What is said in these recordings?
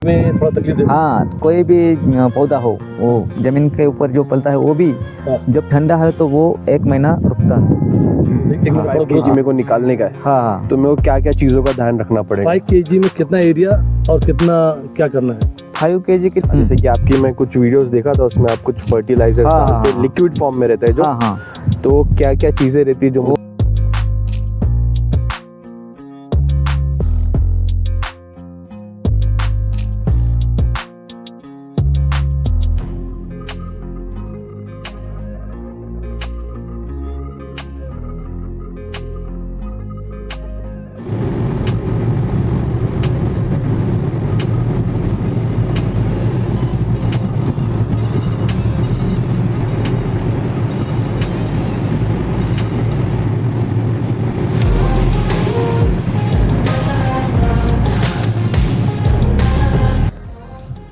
में थोड़ा तकलीफ देता हाँ, कोई भी पौधा हो वो जमीन के ऊपर जो पलता है वो भी हाँ। जब ठंडा है तो वो 1 महीना रुकता है। है। एक 5 kg मेरे को निकालने का है, हाँ तो मेरे को क्या क्या चीज़ों का ध्यान रखना पड़ेगा? 5 kg में कितना एरिया और कितना क्या करना है? 5 kg की जैसे कि आपकी मैं कुछ वीडियोस देखा था, उसमें आप कुछ फर्टिलाइजर हाँ, लिक्विड फॉर्म में रहता है जो, हाँ हाँ तो क्या क्या चीज़ें रहती है जो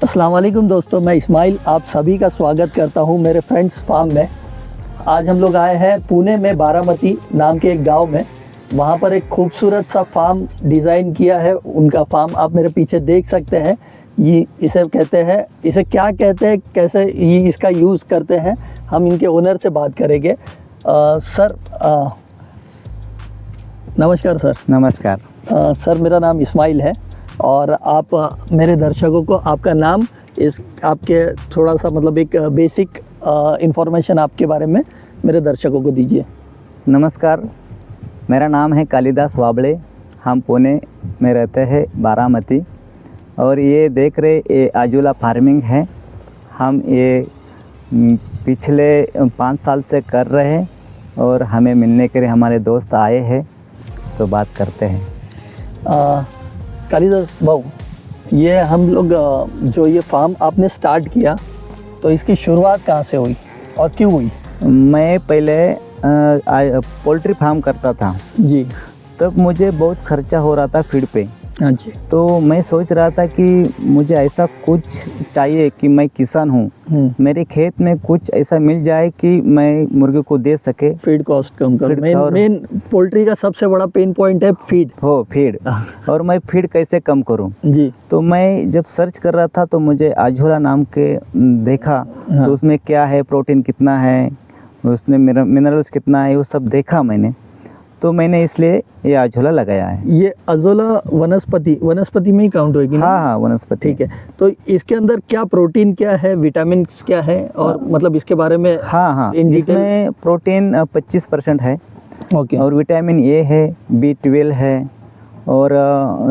अस्सलाम वालेकुम दोस्तों, मैं इस्माइल आप सभी का स्वागत करता हूं मेरे फ्रेंड्स फार्म में। आज हम लोग आए हैं पुणे में बारामती नाम के एक गांव में। वहां पर एक खूबसूरत सा फार्म डिज़ाइन किया है। उनका फार्म आप मेरे पीछे देख सकते हैं। ये इसे कहते हैं, इसे क्या कहते हैं, कैसे ये इसका यूज़ करते हैं, हम इनके ओनर से बात करेंगे। सर नमस्कार सर। नमस्कार। सर मेरा नाम इस्माइल है और आप मेरे दर्शकों को आपका नाम, इस आपके थोड़ा सा मतलब एक बेसिक इंफॉर्मेशन आपके बारे में मेरे दर्शकों को दीजिए। नमस्कार, मेरा नाम है कालिदास वाबड़े। हम पुणे में रहते हैं बारामती, और ये देख रहे ये आजूला फार्मिंग है। हम ये पिछले 5 साल से कर रहे हैं और हमें मिलने के लिए हमारे दोस्त आए हैं, तो बात करते हैं। कालिदास भाऊ, ये हम लोग जो ये फार्म आपने स्टार्ट किया, तो इसकी शुरुआत कहाँ से हुई और क्यों हुई? मैं पहले पोल्ट्री फार्म करता था, जी। तब मुझे बहुत खर्चा हो रहा था फीड पे। हाँ जी। तो मैं सोच रहा था कि मुझे ऐसा कुछ चाहिए कि मैं किसान हूँ, मेरे खेत में कुछ ऐसा मिल जाए कि मैं मुर्गे को दे सके। फीड कॉस्ट कम कर। फीड और- मेन पोल्ट्री का सबसे बड़ा पेन पॉइंट है फीड। फीड और मैं फीड कैसे कम करूँ। जी। तो मैं जब सर्च कर रहा था तो मुझे आजोला नाम के देखा। हाँ। तो उसमें क्या है, प्रोटीन कितना है, उसमें मिनरल्स कितना है, वो सब देखा मैंने। तो मैंने इसलिए ये आजोला लगाया है। ये अजोला वनस्पति में ही काउंट होगी ना? हाँ हाँ, वनस्पति। ठीक है। तो इसके अंदर क्या प्रोटीन क्या है, विटामिन क्या है, और मतलब इसके बारे में हाँ हाँ, इन डिटेल। इसमें प्रोटीन 25% है, ओके। और विटामिन ए है, B12 है, और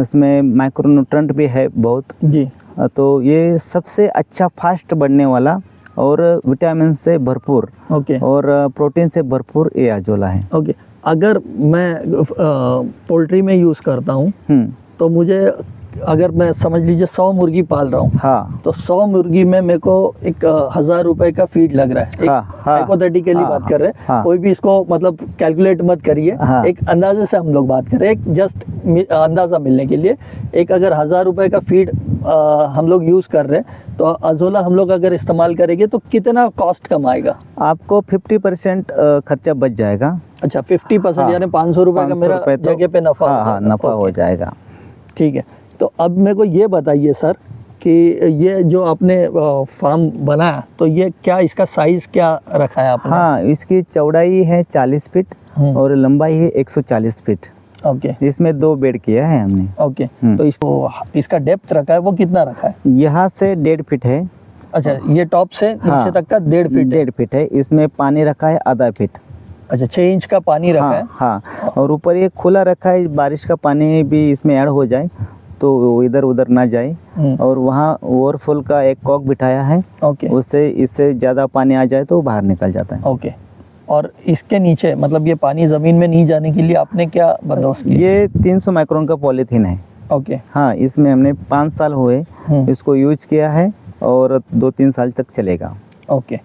इसमें माइक्रोन्यूट्रेंट भी है बहुत। जी। तो ये सबसे अच्छा फास्ट बढ़ने वाला और विटामिन से भरपूर ओके। और प्रोटीन से भरपूर ये आजोला है। ओके। अगर मैं पोल्ट्री में यूज़ करता हूँ, तो मुझे, अगर मैं समझ लीजिए 100 मुर्गी पाल रहा हूँ, हाँ तो 100 मुर्गी में मेरे को एक 1000 रुपए का फीड लग रहा है। हाँ, हाँ, हाइपोथेटिकली हाँ, बात कर रहे हैं। हाँ। कोई भी इसको मतलब कैलकुलेट मत करिए। हाँ। एक अंदाजे से हम लोग बात कर रहे हैं, एक जस्ट अंदाज़ा मिलने के लिए। एक अगर 1000 रुपए का फीड हम लोग यूज़ कर रहे हैं, तो अजोला हम लोग अगर इस्तेमाल करेंगे तो कितना कॉस्ट कम आएगा? आपको 50% खर्चा बच जाएगा। अच्छा, 50%, हाँ। यानी 500 रुपए का 500 मेरा रुपए तो- जगह पे नफा हाँ हो हाँ, जाएगा। नफा हो ओके। जाएगा। ठीक है। तो अब मेरे को ये बताइए सर कि ये जो आपने फार्म बनाया, तो ये क्या, इसका साइज़ क्या रखा है आपने? हाँ, इसकी चौड़ाई है 40 फीट और लंबाई है 140 फीट। ओके। इसमें 2 बेड किया है हमने। ओके। तो इसका डेप्थ रखा है, वो कितना रखा है? यहाँ से 1.5 फीट है। अच्छा, ये टॉप से नीचे तक का 1.5 फीट है। 1.5 फीट है। इसमें पानी रखा है आधा फीट। अच्छा, 6 इंच का पानी रखा है। हाँ हाँ, और ऊपर ये खुला रखा है, बारिश का पानी भी इसमें ऐड हो जाए तो वो इधर उधर ना जाए। और वहाँ ओवरफुल का एक कॉक बिठाया है, ओके। उससे इससे ज़्यादा पानी आ जाए तो वो बाहर निकल जाता है। ओके। और इसके नीचे मतलब ये पानी ज़मीन में नहीं जाने के लिए आपने क्या बंदोबस्त किया? ये 300 माइक्रोन का पॉलीथीन है। ओके। हाँ, इसमें हमने 5 साल हुए इसको यूज किया है और 2-3 साल तक चलेगा। ओके।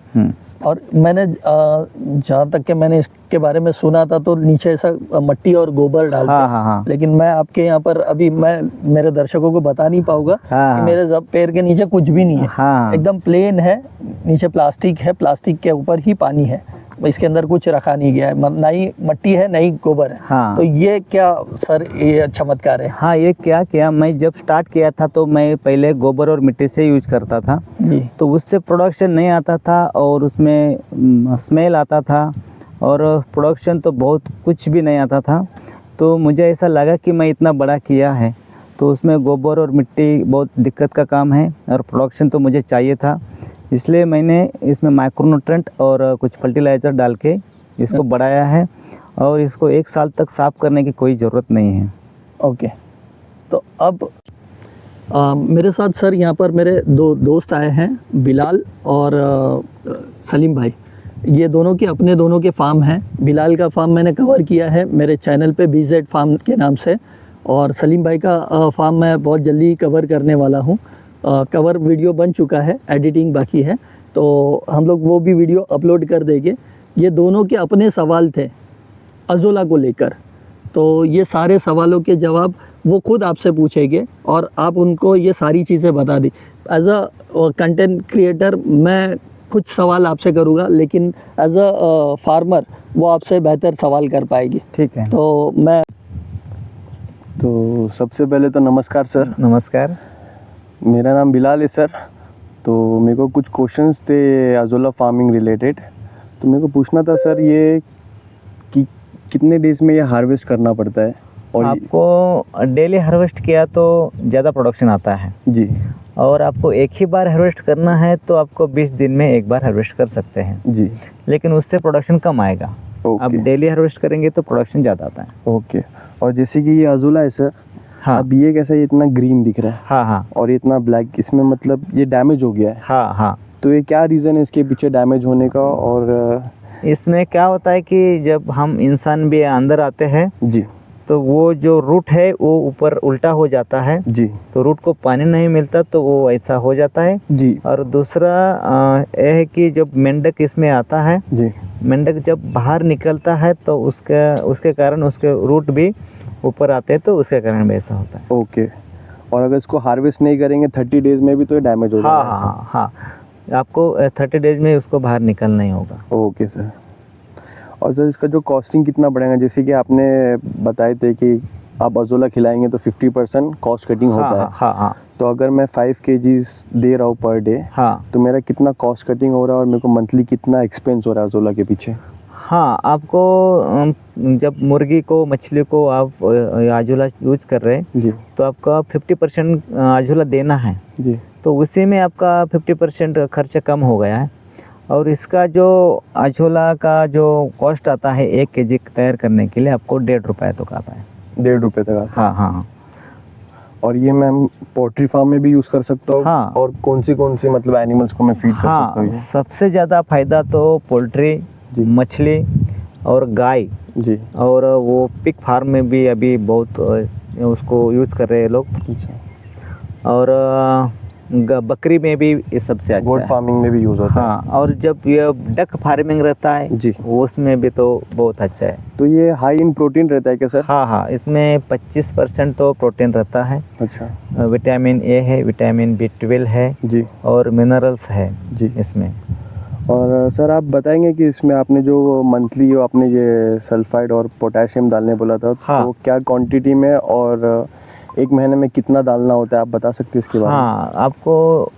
और मैंने जहाँ तक कि मैंने इसके बारे में सुना था, तो नीचे ऐसा मट्टी और गोबर डालते हैं। हाँ। लेकिन मैं आपके यहाँ पर अभी मैं मेरे दर्शकों को बता नहीं पाऊंगा हाँ। कि मेरे पैर के नीचे कुछ भी नहीं है। हाँ। एकदम प्लेन है, नीचे प्लास्टिक है, प्लास्टिक के ऊपर ही पानी है। इसके अंदर कुछ रखा नहीं गया है, ना ही मट्टी है ना ही गोबर है। हाँ। तो ये क्या सर ये चमत्कार है? हाँ, ये क्या किया, मैं जब स्टार्ट किया था तो मैं पहले गोबर और मिट्टी से यूज करता था, जी। तो उससे प्रोडक्शन नहीं आता था और उसमें स्मेल आता था और प्रोडक्शन तो बहुत कुछ भी नहीं आता था। तो मुझे ऐसा लगा कि मैं इतना बड़ा किया है तो उसमें गोबर और मिट्टी बहुत दिक्कत का काम है और प्रोडक्शन तो मुझे चाहिए था, इसलिए मैंने इसमें माइक्रोन्यूट्रेंट और कुछ फर्टिलाइज़र डाल के इसको बढ़ाया है और इसको 1 साल तक साफ़ करने की कोई ज़रूरत नहीं है। ओके, तो अब मेरे साथ सर यहाँ पर मेरे 2 दोस्त आए हैं, बिलाल और सलीम भाई। ये दोनों के अपने दोनों के फार्म हैं। बिलाल का फार्म मैंने कवर किया है मेरे चैनल पे BZ फार्म के नाम से, और सलीम भाई का फार्म मैं बहुत जल्दी कवर करने वाला हूँ। कवर वीडियो बन चुका है, एडिटिंग बाकी है, तो हम लोग वो भी वीडियो अपलोड कर देंगे। ये दोनों के अपने सवाल थे अज़ोला को लेकर, तो ये सारे सवालों के जवाब वो खुद आपसे पूछेंगे और आप उनको ये सारी चीज़ें बता दी। एज अ कंटेंट क्रिएटर मैं कुछ सवाल आपसे करूँगा, लेकिन एज अ फार्मर वो आपसे बेहतर सवाल कर पाएगी। ठीक है। तो मैं तो सबसे पहले तो नमस्कार सर। नमस्कार। मेरा नाम बिलाल है सर। तो मेरे को कुछ क्वेश्चंस थे अज़ोला फार्मिंग रिलेटेड, तो मेरे को पूछना था सर ये कि कितने डेज में ये हार्वेस्ट करना पड़ता है? और आपको डेली हार्वेस्ट किया तो ज़्यादा प्रोडक्शन आता है जी, और आपको एक ही बार हार्वेस्ट करना है तो आपको 20 दिन में एक बार हार्वेस्ट कर सकते हैं जी। लेकिन उससे प्रोडक्शन कम आएगा। ओके। आप डेली हार्वेस्ट करेंगे तो प्रोडक्शन ज़्यादा आता है। ओके। और जैसे कि ये अज़ोला है सर, हाँ। अब ये कैसा, ये इतना ग्रीन दिख रहा है हाँ हाँ और ये इतना ब्लैक, इसमें मतलब ये डैमेज हो गया है। हाँ हाँ। तो ये क्या रीज़न है इसके पीछे डैमेज होने का? और इसमें क्या होता है कि जब हम इंसान भी अंदर आते हैं जी तो वो जो रूट है वो ऊपर उल्टा हो जाता है, जी तो रूट को पानी नहीं मिलता तो वो ऐसा हो जाता है। जी और दूसरा यह है कि जब मेंढक इसमें आता है, जी मेंढक जब बाहर निकलता है तो उसके कारण उसके रूट भी ऊपर आते हैं, तो उसके कारण भी ऐसा होता है। ओके। और अगर इसको हार्वेस्ट नहीं करेंगे 30 डेज में भी तो ये डैमेज हो हाँ जाएगा? हाँ हाँ, आपको 30 डेज में उसको बाहर निकलना ही होगा। Okay sir. और सर इसका जो कॉस्टिंग कितना पड़ेगा? जैसे कि आपने बताए थे कि आप अज़ोला खिलाएंगे तो 50% कॉस्ट कटिंग होता है। हाँ हाँ तो अगर मैं 5 kgs दे रहा हूँ पर डे, हाँ तो मेरा कितना कॉस्ट कटिंग हो रहा है और मेरे को मंथली कितना एक्सपेंस हो रहा है अज़ोला के पीछे? हाँ, आपको जब मुर्गी को मछली को आप अज़ोला यूज कर रहे हैं जी तो आपका 50% अज़ोला देना है, जी। तो उसी में आपका 50% खर्चा कम हो गया है। और इसका जो अज़ोला का जो कॉस्ट आता है 1 kg तैयार करने के लिए आपको 1.5 रुपये तक आता है। 1.5 रुपये तक आता है? हाँ हाँ। और ये मैम पोल्ट्री फार्म में भी यूज़ कर सकता हूँ? हाँ। और कौन सी मतलब एनिमल्स को मैं फीड कर सकता हाँ, हूँ? सबसे ज़्यादा फायदा तो पोल्ट्री, जी। मछली और गाय, जी। और वो पिग फार्म में भी अभी बहुत उसको यूज़ कर रहे हैं लोग, अच्छा। और बकरी में भी ये सबसे अच्छा गोट है। फार्मिंग में भी यूज़ होता है? हाँ, और जब ये डक फार्मिंग रहता है जी। उसमें भी तो बहुत अच्छा है। तो ये हाई इन प्रोटीन रहता है क्या सर? हाँ हाँ, इसमें 25% तो प्रोटीन रहता है, अच्छा विटामिन ए है, विटामिन B12 है जी और मिनरल्स है जी। इसमें। और सर आप बताएंगे कि इसमें आपने जो मंथली जो आपने ये सल्फाइड और पोटेशियम डालने बोला था, हाँ। तो क्या क्वांटिटी में और 1 महीने में कितना डालना होता है, आप बता सकते हैं इसके बारे में? हाँ, आपको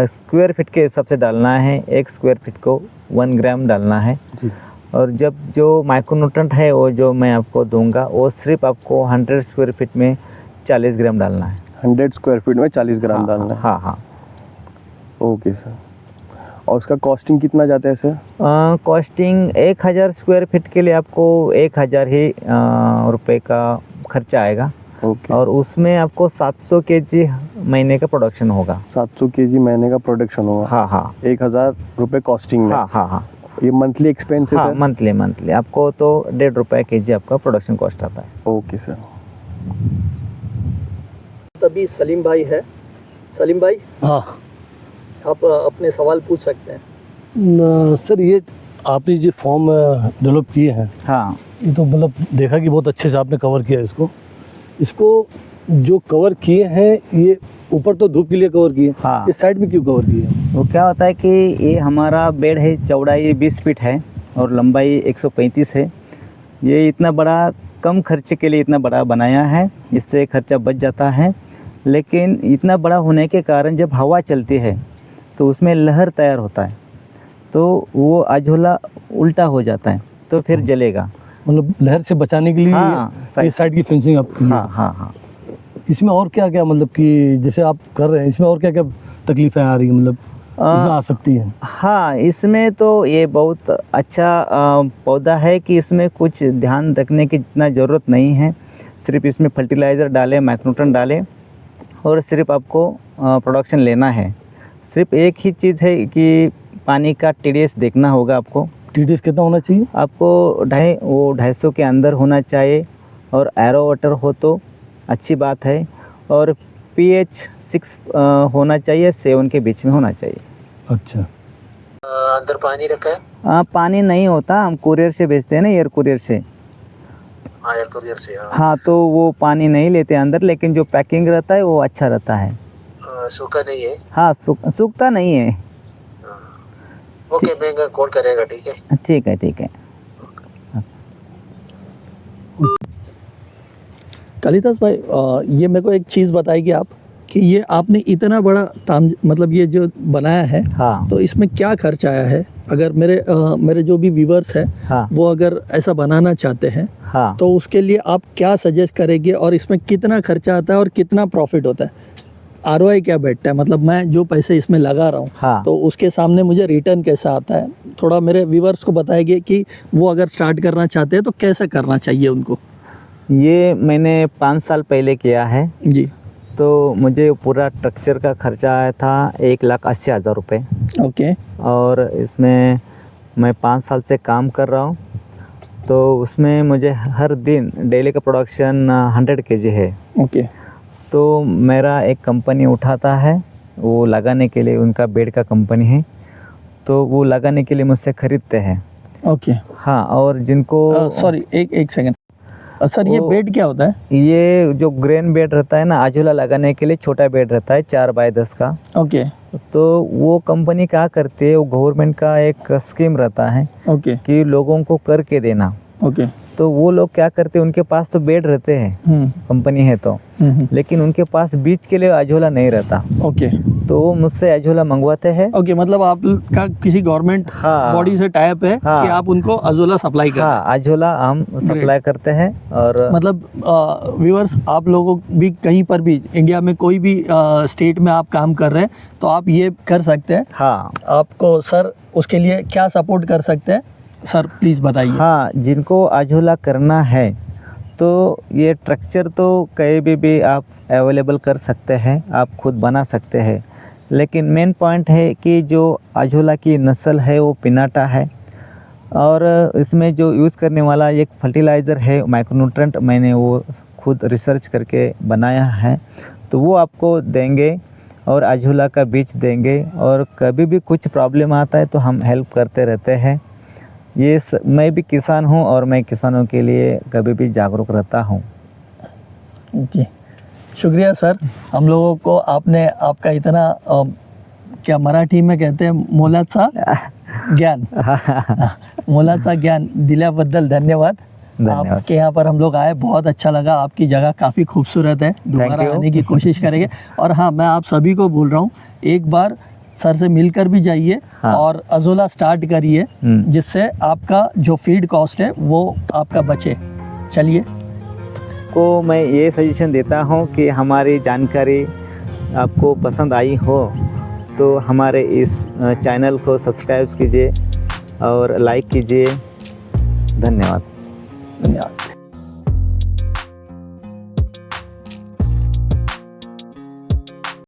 स्क्वायर फीट के हिसाब से डालना है। 1 स्क्वायर फीट को 1 ग्राम डालना है। जी। और जब जो माइक्रोन्यूट्रेंट है वो जो मैं आपको दूंगा वो सिर्फ आपको 100 स्क्वायर फीट में 40 ग्राम डालना है। 100 स्क्वायर फीट में 40 ग्राम डालना है? हाँ हाँ। Okay sir. और उसका कॉस्टिंग कितना जाता है सर? कॉस्टिंग 1000 स्क्वायर फीट के लिए आपको 1000 ही रुपये का खर्चा आएगा। ओके। और उसमें आपको 700 kg महीने का प्रोडक्शन होगा। 700 kg महीने का प्रोडक्शन होगा? हाँ हाँ। 1000 रुपये कॉस्टिंग में? हाँ हाँ हाँ। ये मंथली एक्सपेंस है हाँ, सर? मंथली आपको तो 1.5 रुपये kg आपका प्रोडक्शन कॉस्ट आता है। Okay sir. तभी सलीम भाई है। सलीम भाई हाँ आप अपने सवाल पूछ सकते हैं। सर, ये आपने जो फॉर्म डेवलप किए हैं, हाँ ये तो मतलब देखा कि बहुत अच्छे से आपने कवर किया इसको जो कवर किए हैं, ये ऊपर तो धूप के लिए कवर किए, हाँ। इस साइड में क्यों कवर किए? वो क्या होता है कि ये हमारा बेड है, चौड़ाई 20 फीट है और लंबाई 135 है। ये इतना बड़ा कम खर्चे के लिए इतना बड़ा बनाया है, इससे खर्चा बच जाता है। लेकिन इतना बड़ा होने के कारण जब हवा चलती है तो उसमें लहर तैयार होता है, तो वो अझोला उल्टा हो जाता है तो फिर जलेगा। मतलब लहर से बचाने के लिए हाँ, ये साइड की फेंसिंग आपकी है। हाँ हाँ हाँ। इसमें और क्या क्या मतलब कि जैसे आप कर रहे हैं इसमें और क्या क्या तकलीफें आ रही हैं, मतलब इसमें आ सकती हैं? हाँ, इसमें तो ये बहुत अच्छा पौधा है कि इसमें कुछ ध्यान रखने की इतना ज़रूरत नहीं है। सिर्फ इसमें फर्टिलाइज़र डालें, माइक्रोन्यूट्रेंट डालें और सिर्फ आपको प्रोडक्शन लेना है। सिर्फ एक ही चीज़ है कि पानी का TDS देखना होगा आपको। TDS कितना होना चाहिए? आपको 250 के अंदर होना चाहिए और एरो वाटर हो तो अच्छी बात है, और pH 6 होना चाहिए, 7 के बीच में होना चाहिए। अच्छा, अंदर पानी रखा है? पानी नहीं होता, हम कुरियर से भेजते हैं ना, एयर कुरियर से। हाँ, एयर कुरियर से। हाँ, तो वो पानी नहीं लेते अंदर, लेकिन जो पैकिंग रहता है वो अच्छा रहता है। सूखा नहीं है? हाँ, सूखता नहीं है। ओके, मैं कॉल करेगा, ठीक है? ठीक है, ठीक है। कालिदास भाई, ये मेरे को एक चीज़ बताएगी आप कि ये आपने इतना बड़ा मतलब ये जो बनाया है, हाँ तो इसमें क्या खर्च आया है? अगर मेरे जो भी व्यूवर्स हैं हाँ वो अगर ऐसा बनाना चाहते हैं हाँ। तो उसके लिए आप क्या सजेस्ट करेंगे, और इसमें कितना खर्चा आता है और कितना प्रॉफिट होता है? ROI क्या बैठता है? मतलब मैं जो पैसे इसमें लगा रहा हूँ हाँ। तो उसके सामने मुझे रिटर्न कैसा आता है? थोड़ा मेरे व्यूवर्स को बताएंगे कि वो अगर स्टार्ट करना चाहते हैं तो कैसे करना चाहिए उनको? ये मैंने 5 साल पहले किया है, जी। तो मुझे पूरा स्ट्रक्चर का खर्चा आया था 1,80,000 रुपये। ओके। और इसमें मैं 5 साल से काम कर रहा हूँ, तो उसमें मुझे हर दिन डेली का प्रोडक्शन 100 kg है। ओके। तो मेरा एक कंपनी उठाता है, वो लगाने के लिए, उनका बेड का कंपनी है, तो वो लगाने के लिए मुझसे ख़रीदते हैं। ओके। हाँ, और जिनको सॉरी, एक सेकंड सर, ये बेड क्या होता है? ये जो ग्रेन बेड रहता है ना, अझोला लगाने के लिए छोटा बेड रहता है 4x10 का। ओके। तो वो कंपनी क्या करती है, वो गवर्नमेंट का एक स्कीम रहता है ओके। कि लोगों को करके देना। ओके। तो वो लोग क्या करते हैं, उनके पास तो बेड रहते हैं, कंपनी है तो, लेकिन उनके पास बीच के लिए अझोला नहीं रहता। ओके। तो वो मुझसे अझोला मंगवाते हैं। ओके, मतलब आपका किसी गवर्नमेंट हाँ। बॉडी से टाइप है हाँ। कि आप उनको अझोला सप्लाई कर? हाँ, अझोला हम सप्लाई करते हैं। और मतलब व्यूअर्स, आप लोगों भी कहीं पर भी इंडिया में कोई भी स्टेट में आप काम कर रहे हैं तो आप ये कर सकते हैं। हाँ, आपको सर उसके लिए क्या सपोर्ट कर सकते हैं सर, प्लीज़ बताइए। हाँ, जिनको अझोला करना है तो ये स्ट्रक्चर तो कहीं भी आप अवेलेबल कर सकते हैं, आप खुद बना सकते हैं। लेकिन मेन पॉइंट है कि जो अझोला की नस्ल है वो पिनाटा है, और इसमें जो यूज़ करने वाला एक फर्टिलाइज़र है माइक्रोन्यूट्रेंट, मैंने वो खुद रिसर्च करके बनाया है, तो वो आपको देंगे और अझोला का बीज देंगे, और कभी भी कुछ प्रॉब्लम आता है तो हम हेल्प करते रहते हैं। मैं भी किसान हूँ और मैं किसानों के लिए कभी भी जागरूक रहता हूँ। जी, शुक्रिया सर। हम लोगों को आपने आपका इतना क्या मराठी में कहते हैं मोलाचा ज्ञान मोलाचा ज्ञान दिल्याबद्दल धन्यवाद। आपके यहाँ पर हम लोग आए, बहुत अच्छा लगा। आपकी जगह काफ़ी खूबसूरत है, दोबारा आने की कोशिश करेंगे। और हाँ, मैं आप सभी को बोल रहा हूँ, एक बार सर से मिलकर भी जाइए। हाँ। और अझोला स्टार्ट करिए, जिससे आपका जो फीड कॉस्ट है वो आपका बचे। चलिए, को मैं ये सजेशन देता हूँ कि हमारी जानकारी आपको पसंद आई हो तो हमारे इस चैनल को सब्सक्राइब कीजिए और लाइक कीजिए। धन्यवाद। धन्यवाद।